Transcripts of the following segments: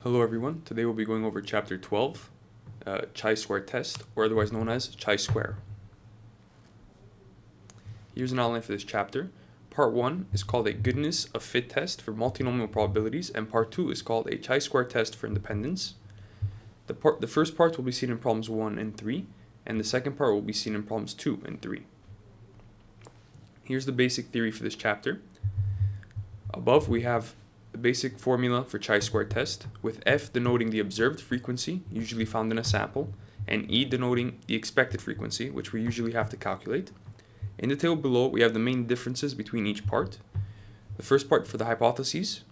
Hello everyone, today we'll be going over Chapter 12, Chi-square test, or otherwise known as Chi-square. Here's an outline for this chapter. Part 1 is called a goodness of fit test for multinomial probabilities, and Part 2 is called a Chi-square test for independence. The first part will be seen in problems 1 and 3, and the second part will be seen in problems 2 and 3. Here's the basic theory for this chapter. Above we have the basic formula for chi-square test, with F denoting the observed frequency, usually found in a sample, and E denoting the expected frequency, which we usually have to calculate. In the table below, we have the main differences between each part. The first part for the hypotheses.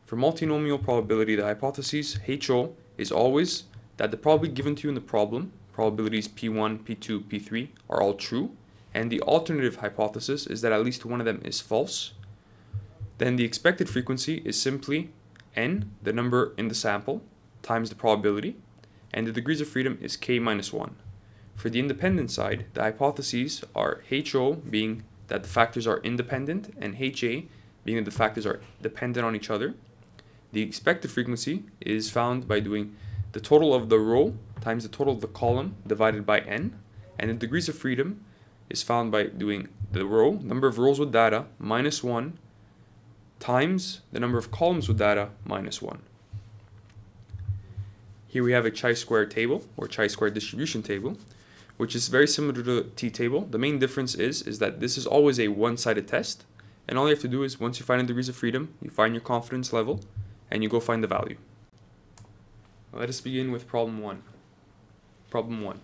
For multinomial probability, the hypothesis, HO, is always that the probability given to you in the problem, probabilities P1, P2, P3, are all true, and the alternative hypothesis is that at least one of them is false. Then the expected frequency is simply n, the number in the sample, times the probability, and the degrees of freedom is k minus 1. For the independent side, the hypotheses are HO being that the factors are independent, and HA being that the factors are dependent on each other. The expected frequency is found by doing the total of the row times the total of the column divided by n, and the degrees of freedom is found by doing the row, number of rows with data, minus 1, times the number of columns with data minus 1. Here we have a chi-square table, or chi-square distribution table, which is very similar to the t-table. The main difference is that this is always a one-sided test, and all you have to do is, once you find the degrees of freedom, you find your confidence level, and you go find the value. Let us begin with problem 1. Problem 1.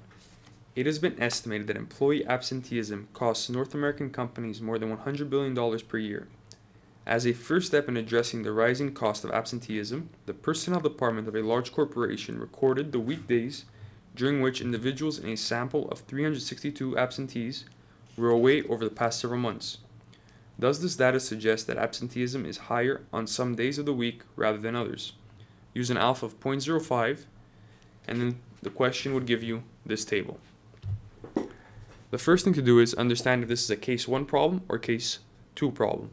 It has been estimated that employee absenteeism costs North American companies more than $100 billion per year. As a first step in addressing the rising cost of absenteeism, the personnel department of a large corporation recorded the weekdays during which individuals in a sample of 362 absentees were away over the past several months. Does this data suggest that absenteeism is higher on some days of the week rather than others? Use an alpha of 0.05, and then the question would give you this table. The first thing to do is understand if this is a case 1 problem or case 2 problem.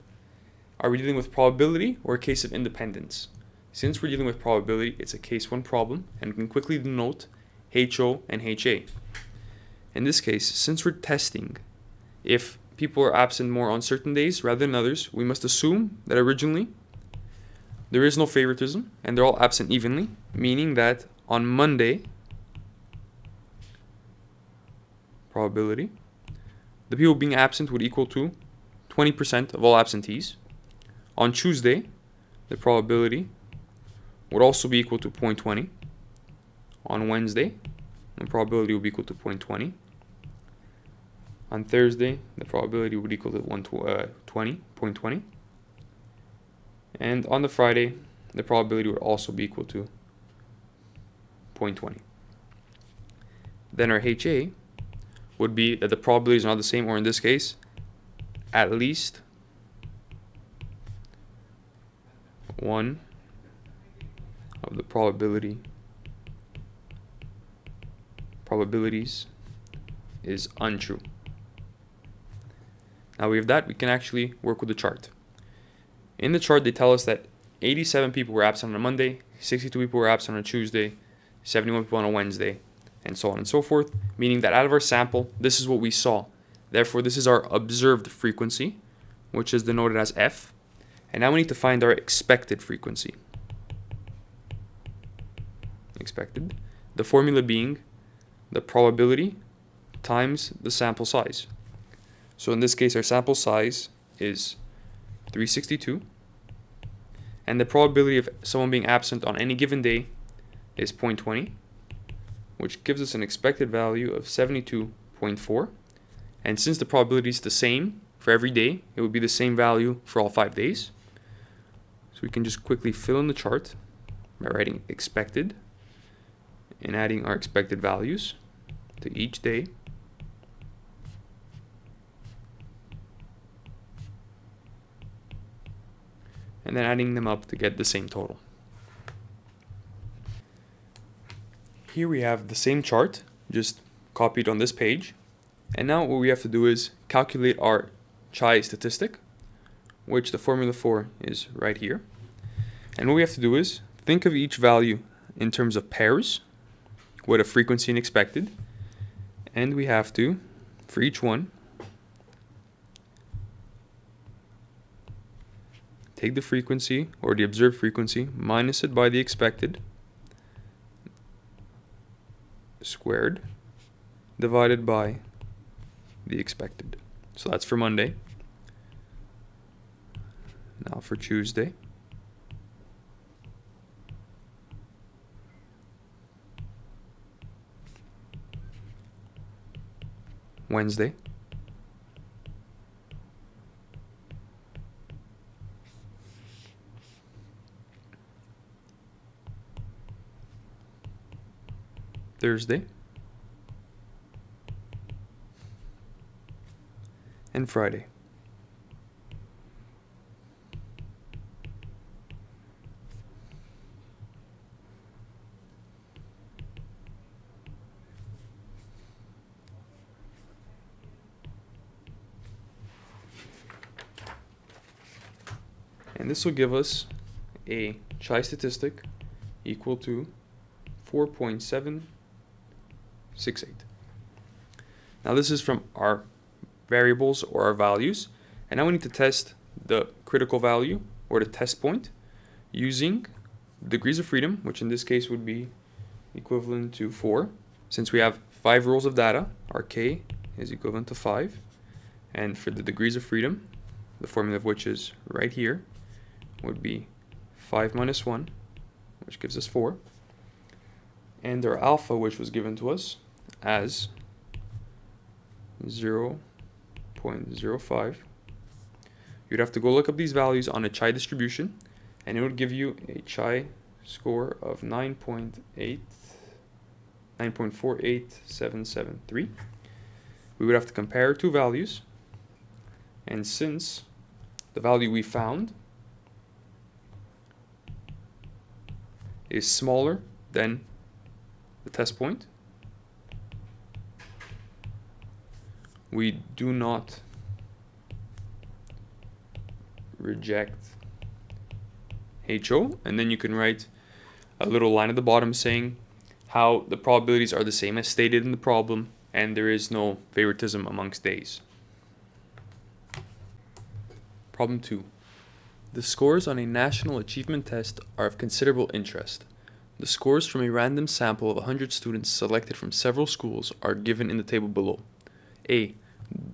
Are we dealing with probability or a case of independence? Since we're dealing with probability, it's a case 1 problem, and we can quickly denote HO and HA. In this case, since we're testing if people are absent more on certain days rather than others, we must assume that originally there is no favoritism and they're all absent evenly, meaning that on Monday, probability, the people being absent would equal to 20% of all absentees. On Tuesday, the probability would also be equal to 0.20. On Wednesday, the probability would be equal to 0.20. On Thursday, the probability would equal to 0.20. And on the Friday, the probability would also be equal to 0.20. Then our HA would be that the probabilities are not the same, or in this case, at least one of the probabilities is untrue. Now we have that, we can actually work with the chart. In the chart, they tell us that 87 people were absent on a Monday, 62 people were absent on a Tuesday, 71 people on a Wednesday, and so on and so forth, meaning that out of our sample, this is what we saw. Therefore, this is our observed frequency, which is denoted as F. And now we need to find our expected frequency. Expected. The formula being the probability times the sample size. So in this case, our sample size is 362. And the probability of someone being absent on any given day is 0.20, which gives us an expected value of 72.4. And since the probability is the same for every day, it would be the same value for all 5 days. So we can just quickly fill in the chart by writing expected and adding our expected values to each day. And then adding them up to get the same total. Here we have the same chart, just copied on this page. And now what we have to do is calculate our chi statistic, which the formula for is right here. And what we have to do is think of each value in terms of pairs with a frequency and expected, and we have to, for each one, take the frequency, or the observed frequency, minus it by the expected, squared, divided by the expected. So that's for Monday. Now for Tuesday. Wednesday. Thursday. And Friday. And this will give us a Chi statistic equal to 4.768. Now this is from our variables or our values, and now we need to test the critical value or the test point using degrees of freedom, which in this case would be equivalent to 4. Since we have 5 rows of data, our K is equivalent to 5, and for the degrees of freedom, the formula of which is right here, would be 5 minus 1, which gives us 4, and our alpha, which was given to us as 0.05. You'd have to go look up these values on a Chi distribution, and it would give you a Chi score of 9.48773. We would have to compare two values, and since the value we found is smaller than the test point, we do not reject HO, and then you can write a little line at the bottom saying how the probabilities are the same as stated in the problem and there is no favoritism amongst days. Problem 2. The scores on a national achievement test are of considerable interest. The scores from a random sample of 100 students selected from several schools are given in the table below. A.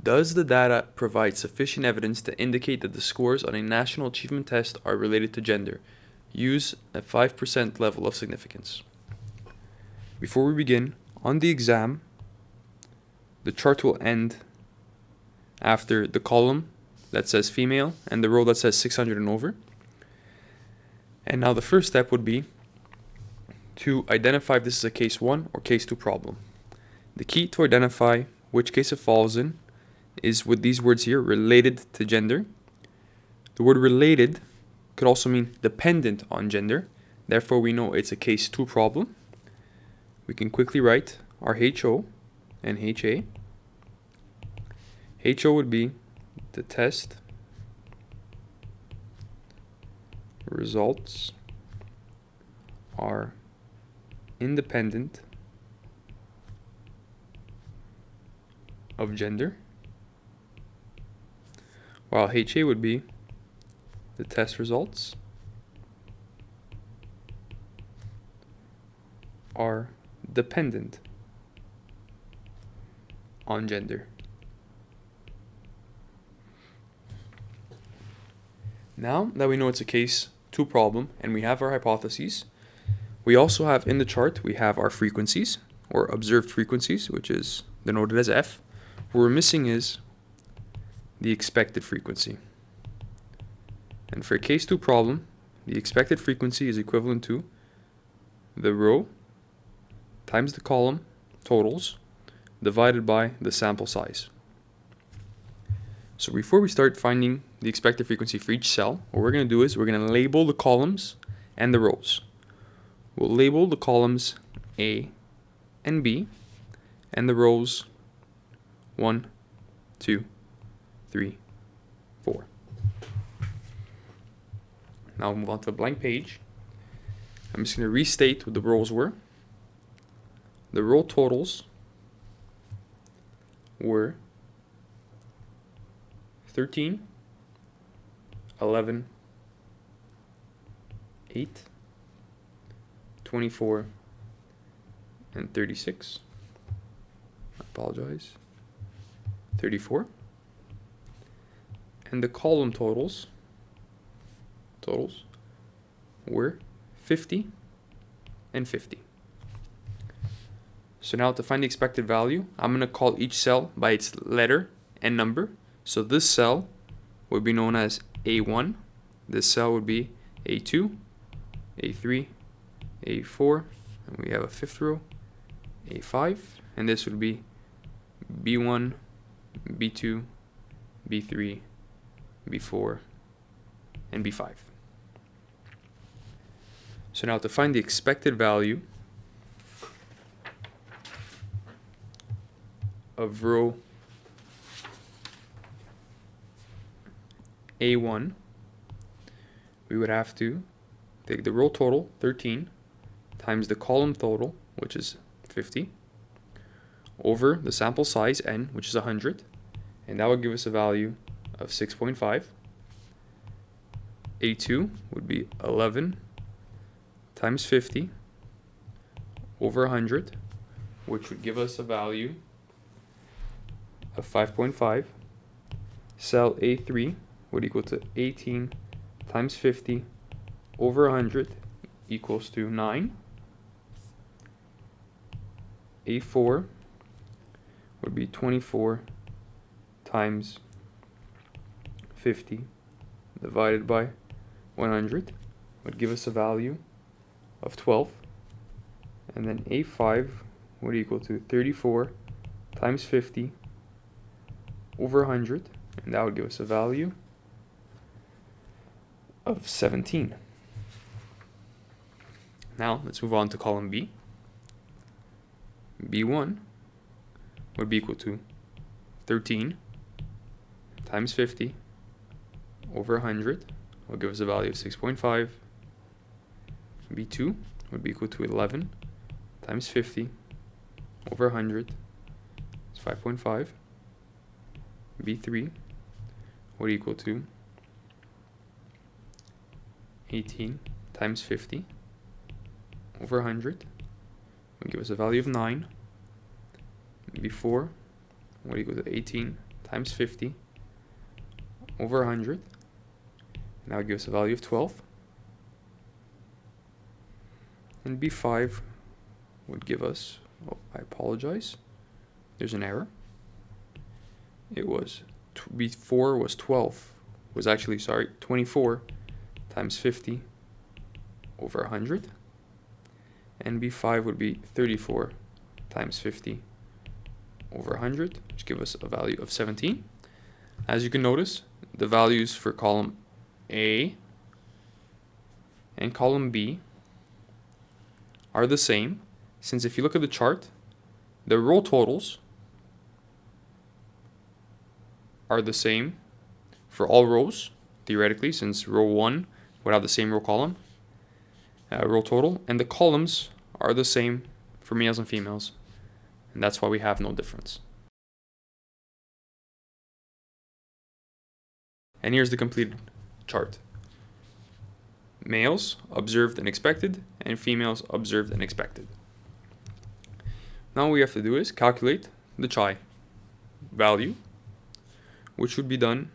Does the data provide sufficient evidence to indicate that the scores on a national achievement test are related to gender? Use a 5% level of significance. Before we begin, on the exam, the chart will end after the column that says female and the row that says 600 and over. And now the first step would be to identify if this is a case 1 or case 2 problem. The key to identify which case it falls in is with these words here, related to gender. The word related could also mean dependent on gender. Therefore, we know it's a case 2 problem. We can quickly write our HO and HA. HO would be the test results are independent of gender, while HA would be the test results are dependent on gender. Now that we know it's a case 2 problem and we have our hypotheses, we also have in the chart, we have our frequencies or observed frequencies, which is denoted as F. What we're missing is the expected frequency. And for a case 2 problem, the expected frequency is equivalent to the row times the column totals divided by the sample size. So before we start finding the expected frequency for each cell, what we're going to do is we're going to label the columns and the rows. We'll label the columns A and B and the rows 1, 2, 3, 4. Now we'll move on to a blank page. I'm just going to restate what the rows were. The row totals were 13, 11, 8, 24, and 36. I apologize. 34. And the column totals were 50 and 50. So now to find the expected value, I'm going to call each cell by its letter and number. So this cell would be known as A1. This cell would be A2, A3, A4, and we have a fifth row, A5, and this would be B1, B2, B3, B4, and B5. So now to find the expected value of row A1, we would have to take the row total, 13, times the column total, which is 50, over the sample size, n, which is 100, and that would give us a value of 6.5. A2 would be 11 times 50 over 100, which would give us a value of 5.5. Cell A3 would equal to 18 times 50 over 100 equals to 9. A4 would be 24 times 50 divided by 100 would give us a value of 12. And then A5 would equal to 34 times 50 over 100, and that would give us a value of 17. Now let's move on to column B. B1 would be equal to 13 times 50 over 100 will give us a value of 6.5. B2 would be equal to 11 times 50 over 100 is 5.5. B3 would equal to 18 times 50 over 100 would give us a value of 9. B4 would equal to 18 times 50 over 100, and that would give us a value of 12. And B5 would give us, oh, I apologize, there's an error. It was, B4 was 12, was actually, sorry, 24 times 50 over 100. And B5 would be 34 times 50 over 100, which give us a value of 17. As you can notice, the values for column A and column B are the same, since if you look at the chart, the row totals are the same for all rows, theoretically, since row 1 would have the same row column, row total, and the columns are the same for males and females, and that's why we have no difference. And here's the completed chart. Males observed and expected, and females observed and expected. Now what we have to do is calculate the Ch value, which would be done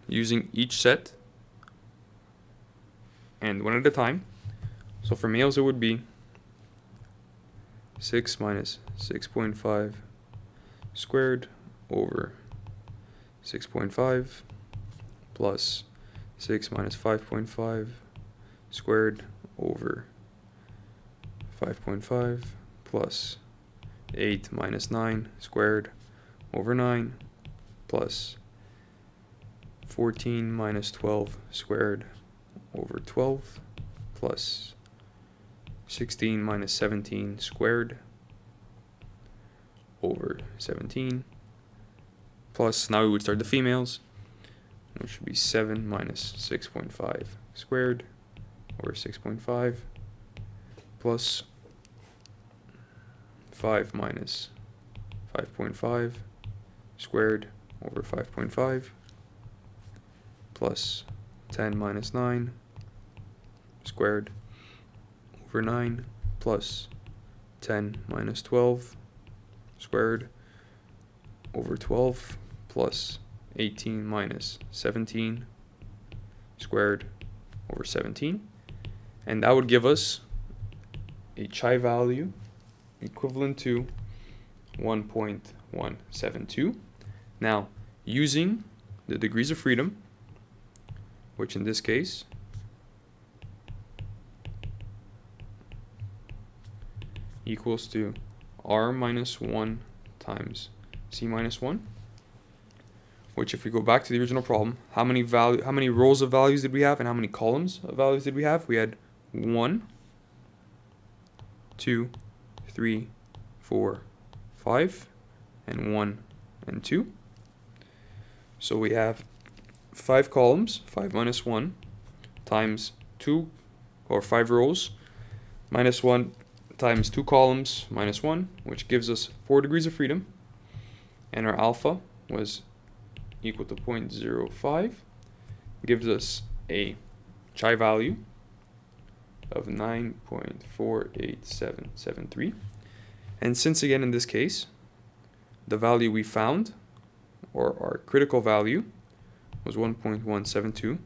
using each set and one at a time. So for males it would be 6 minus 6.5 squared over 6.5 plus 6 minus 5.5 squared over 5.5 plus 8 minus 9 squared over 9 plus 14 minus 12 squared over 12 plus 16 minus 17 squared over 17 plus, now we would start the females, which would be 7 minus 6.5 squared over 6.5 plus 5 minus 5.5 squared over 5.5 plus 10 minus 9 squared over 9 plus 10 minus 12 squared over 12 plus 18 minus 17 squared over 17, and that would give us a chi value equivalent to 1.172. Now, using the degrees of freedom, which in this case equals to r minus 1 times c minus 1, which if we go back to the original problem, how many rows of values did we have and how many columns of values did we have? We had 1, 2, 3, 4, 5, and 1 and 2. So we have 5 columns, 5 minus 1, times 2, or 5 rows, minus 1 times 2 columns, minus 1, which gives us 4 degrees of freedom. And our alpha was equal to 0.05, gives us a chi value of 9.48773. And since again in this case, the value we found, or our critical value, was 1.172,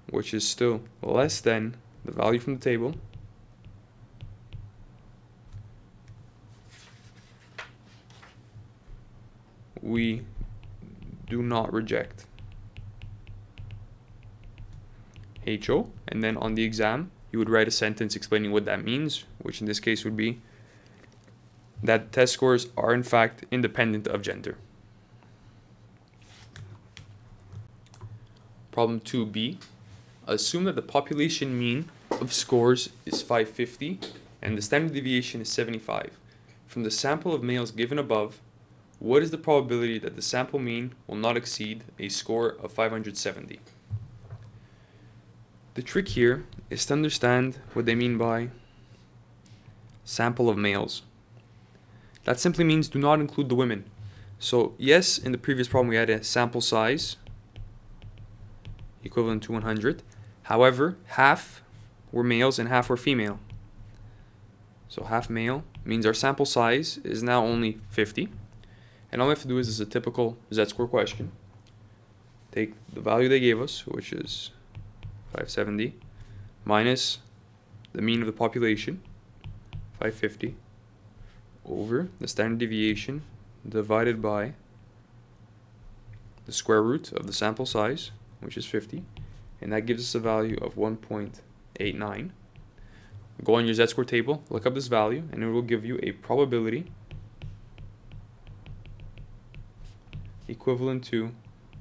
which is still less than the value from the table, we do not reject HO. And then on the exam, you would write a sentence explaining what that means, which in this case would be that test scores are in fact independent of gender. Problem 2b. Assume that the population mean of scores is 550 and the standard deviation is 75. From the sample of males given above, what is the probability that the sample mean will not exceed a score of 570? The trick here is to understand what they mean by sample of males. That simply means do not include the women. So yes, in the previous problem we had a sample size equivalent to 100. However, half were males and half were female. So half male means our sample size is now only 50. And all we have to do is a typical z-score question. Take the value they gave us, which is 570, minus the mean of the population, 550, over the standard deviation divided by the square root of the sample size, which is 50, and that gives us a value of 1.89. Go on your z-score table, look up this value, and it will give you a probability equivalent to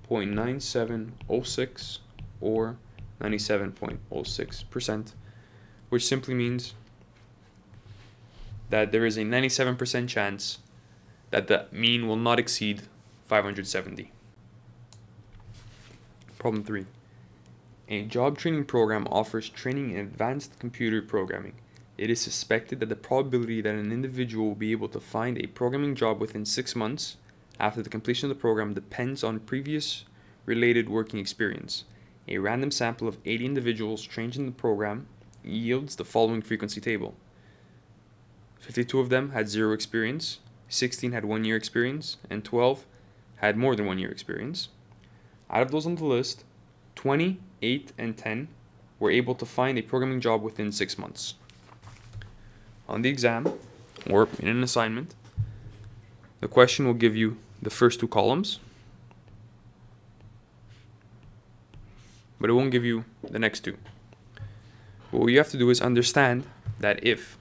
0.9706 or 97.06%, which simply means that there is a 97% chance that the mean will not exceed 570. Problem 3. A job training program offers training in advanced computer programming. It is suspected that the probability that an individual will be able to find a programming job within 6 months after the completion of the program depends on previous related working experience. A random sample of 80 individuals trained in the program yields the following frequency table. 52 of them had 0 experience, 16 had 1 year experience, and 12 had more than 1 year experience. Out of those on the list, 20, 8, and 10 were able to find a programming job within 6 months. On the exam, or in an assignment, the question will give you the first 2 columns, but it won't give you the next 2. What you have to do is understand that if,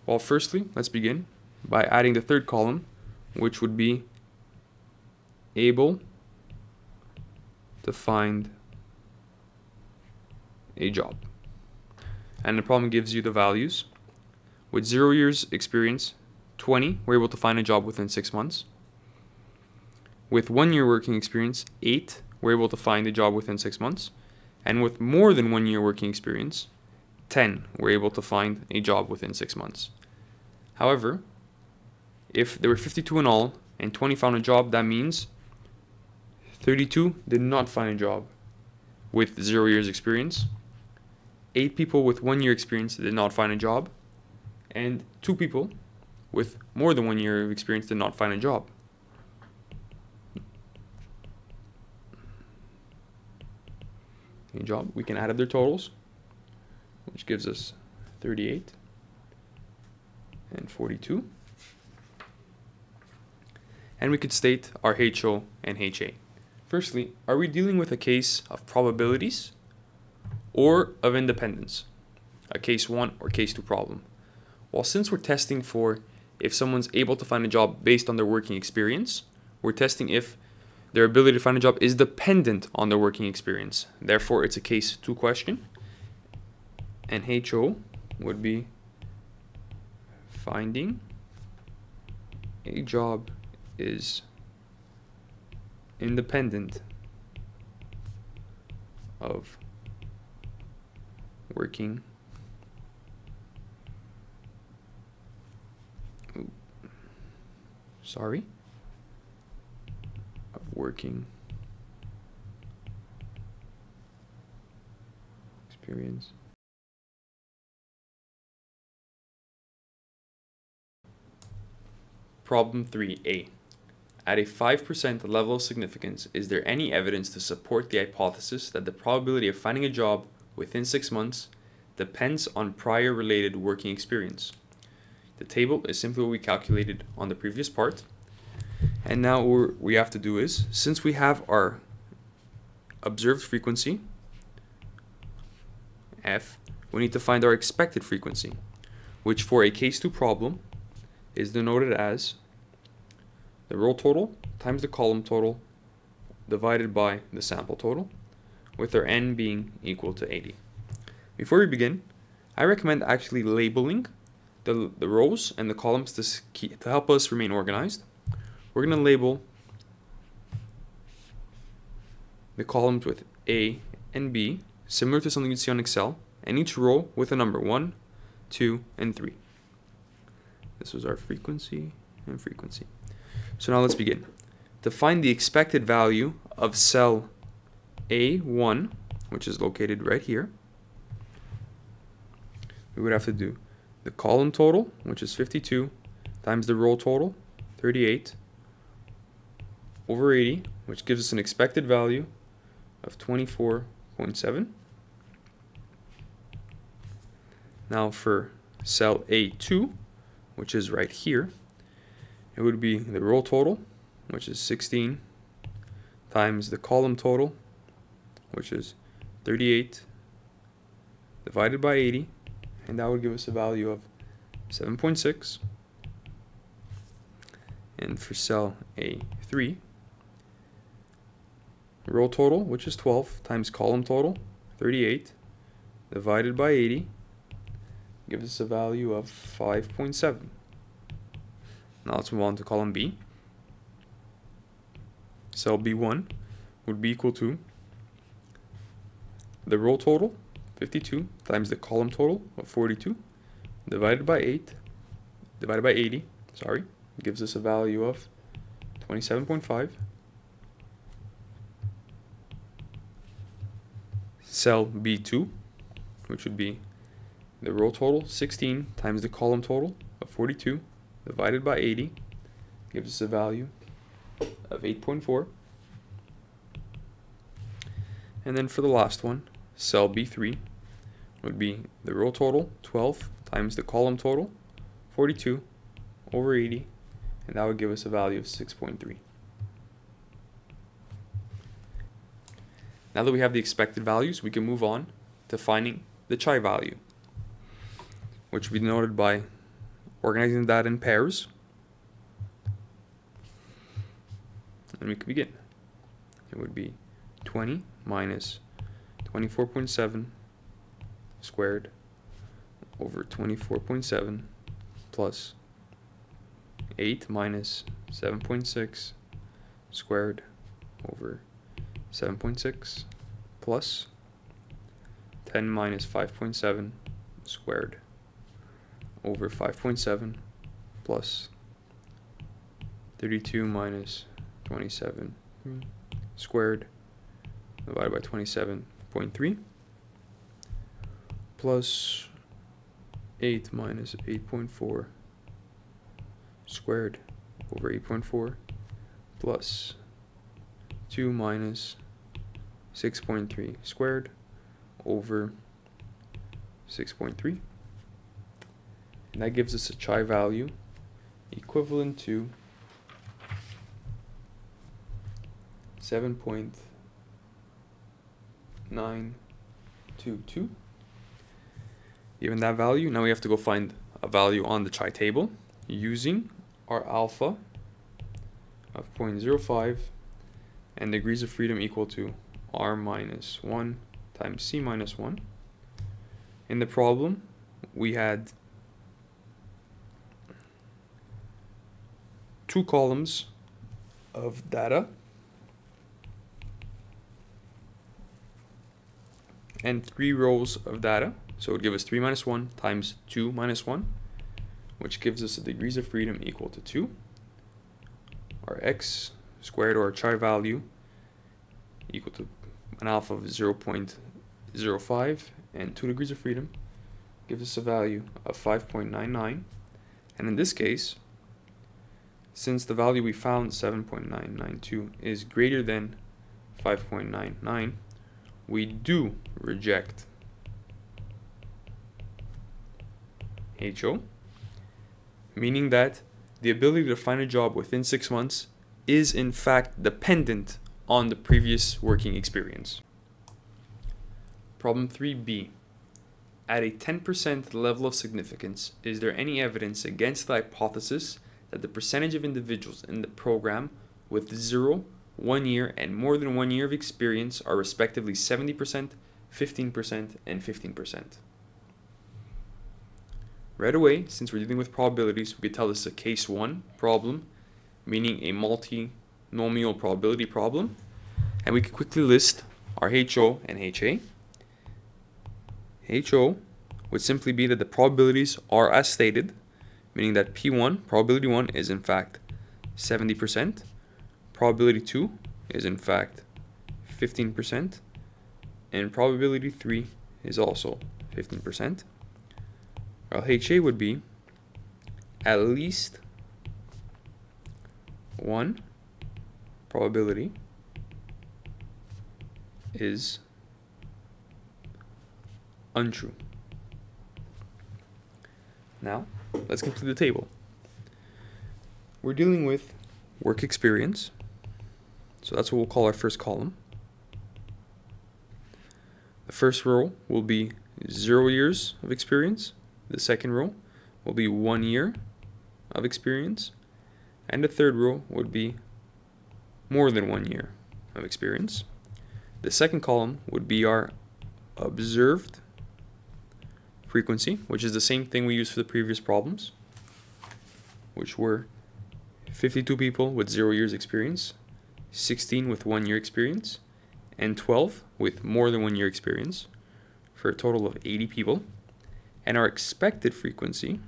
well, firstly, let's begin by adding the 3rd column, which would be able to find a job. And the problem gives you the values. With 0 years experience, 20 were able to find a job within 6 months. With 1 year working experience, 8 were able to find a job within 6 months. And with more than 1 year working experience, 10 were able to find a job within 6 months. However, if there were 52 in all and 20 found a job, that means 32 did not find a job with 0 years experience. 8 people with 1 year experience did not find a job. And 2 people with more than 1 year of experience did not find a job. A job, we can add up their totals, which gives us 38 and 42. And we could state our HO and HA. Firstly, are we dealing with a case of probabilities or of independence? A case 1 or case 2 problem? Well, since we're testing for if someone's able to find a job based on their working experience, we're testing if their ability to find a job is dependent on their working experience. Therefore, it's a case 2 question. And HO would be finding a job is independent of working experience. Problem 3a. At a 5% level of significance, is there any evidence to support the hypothesis that the probability of finding a job within 6 months depends on prior related working experience? The table is simply what we calculated on the previous part. And now what we have to do is, since we have our observed frequency, F, we need to find our expected frequency, which for a case 2 problem is denoted as the row total times the column total divided by the sample total, with our n being equal to 80. Before we begin, I recommend actually labeling the rows and the columns to help us remain organized. We're going to label the columns with A and B, similar to something you'd see on Excel, and each row with a number 1, 2, and 3. This was our frequency and frequency. So now let's begin. To find the expected value of cell A1, which is located right here, we would have to do the column total, which is 52, times the row total, 38, over 80, which gives us an expected value of 24.7. Now for cell A2, which is right here, it would be the row total, which is 16, times the column total, which is 38, divided by 80, and that would give us a value of 7.6. And for cell A3, row total, which is 12, times column total, 38, divided by 80, gives us a value of 5.7. Now let's move on to column B. Cell B1 would be equal to the row total, 52, times the column total of 42, divided by 80, gives us a value of 27.5. Cell B2, which would be the row total, 16, times the column total of 42, divided by 80, gives us a value of 8.4. And then for the last one, cell B3 would be the row total, 12, times the column total, 42, over 80, and that would give us a value of 6.3. Now that we have the expected values, we can move on to finding the chi value, which would be denoted by organizing the data in pairs. And we can begin. It would be 20 minus 24.7 squared over 24.7 plus 8 minus 7.6 squared over 7.6 plus 10 minus 5.7 squared over 5.7 plus 32 minus 27 squared divided by 27.3 plus 8 minus 8.4 squared over 8.4 plus 2 minus 6.3 squared over 6.3, and that gives us a chi value equivalent to 7.922. Given that value, now we have to go find a value on the chi table using our alpha of 0.05 and degrees of freedom equal to r minus 1 times c minus 1. In the problem, we had 2 columns of data and 3 rows of data. So it would give us 3 minus 1 times 2 minus 1, which gives us a degrees of freedom equal to 2. Our x squared, or our chi value, equal to an alpha of 0.05, and 2 degrees of freedom gives us a value of 5.99. And in this case, since the value we found, 7.992, is greater than 5.99, we do reject HO, meaning that the ability to find a job within 6 months is in fact dependent on the previous working experience. Problem 3b. At a 10% level of significance, is there any evidence against the hypothesis that the percentage of individuals in the program with 0, 1 year, and more than 1 year of experience are respectively 70%, 15%, and 15%? Right away, since we're dealing with probabilities, we could tell this is a case 1 problem, meaning a multinomial probability problem, and we could quickly list our HO and HA. HO would simply be that the probabilities are as stated, meaning that P1, probability 1, is in fact 70%, probability 2 is in fact 15%, and probability 3 is also 15%. While HA would be at least 1 probability is untrue. Now, let's complete the table. We're dealing with work experience, so that's what we'll call our first column. The first row will be 0 years of experience. The second row will be 1 year of experience. And the third row would be more than 1 year of experience. The second column would be our observed frequency, which is the same thing we used for the previous problems, which were 52 people with 0 years experience, 16 with 1 year experience, and 12 with more than 1 year experience, for a total of 80 people. And our expected frequency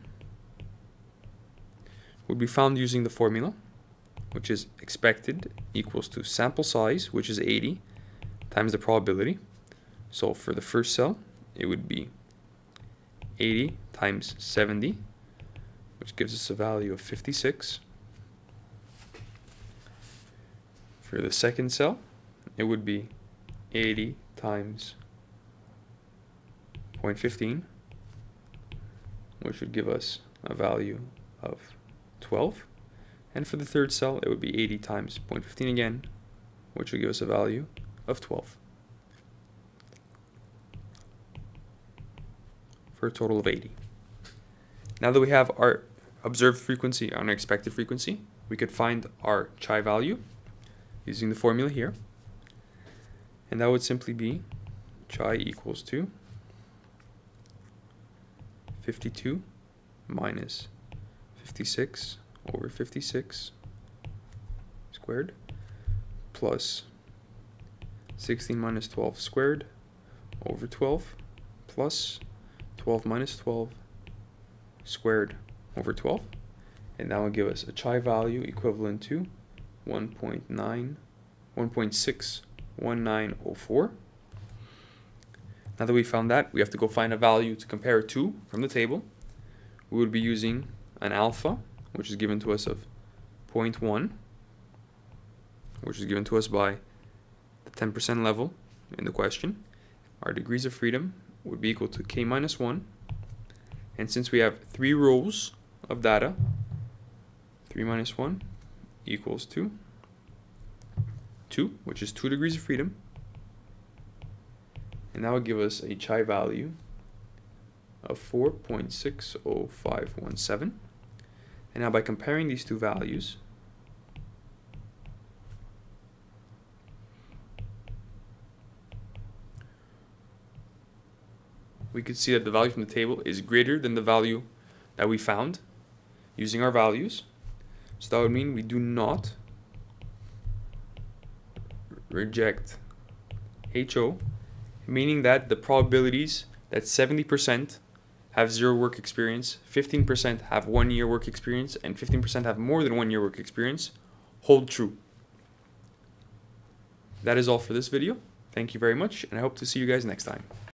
would be found using the formula, which is expected equals to sample size, which is 80, times the probability. So for the first cell, it would be 80 times 70, which gives us a value of 56. For the second cell, it would be 80 times 0.15, which would give us a value of 12. And for the third cell, it would be 80 times 0.15 again, which would give us a value of 12. For a total of 80. Now that we have our observed frequency and our expected frequency, we could find our chi value using the formula here. And that would simply be chi equals to 52 minus 56 over 56 squared plus 16 minus 12 squared over 12 plus 12 minus 12 squared over 12. And that will give us a chi value equivalent to 1.61904. Now that we found that, we have to go find a value to compare it to from the table. We would be using an alpha, which is given to us of 0.1, which is given to us by the 10% level in the question. Our degrees of freedom would be equal to k minus 1. And since we have 3 rows of data, 3 minus 1 equals to 2, which is 2 degrees of freedom. And that would give us a chi value of 4.60517. And now by comparing these two values, we could see that the value from the table is greater than the value that we found using our values. So that would mean we do not reject HO, meaning that the probabilities that 70% have 0 work experience, 15% have 1 year work experience, and 15% have more than 1 year work experience hold true. That is all for this video. Thank you very much, and I hope to see you guys next time.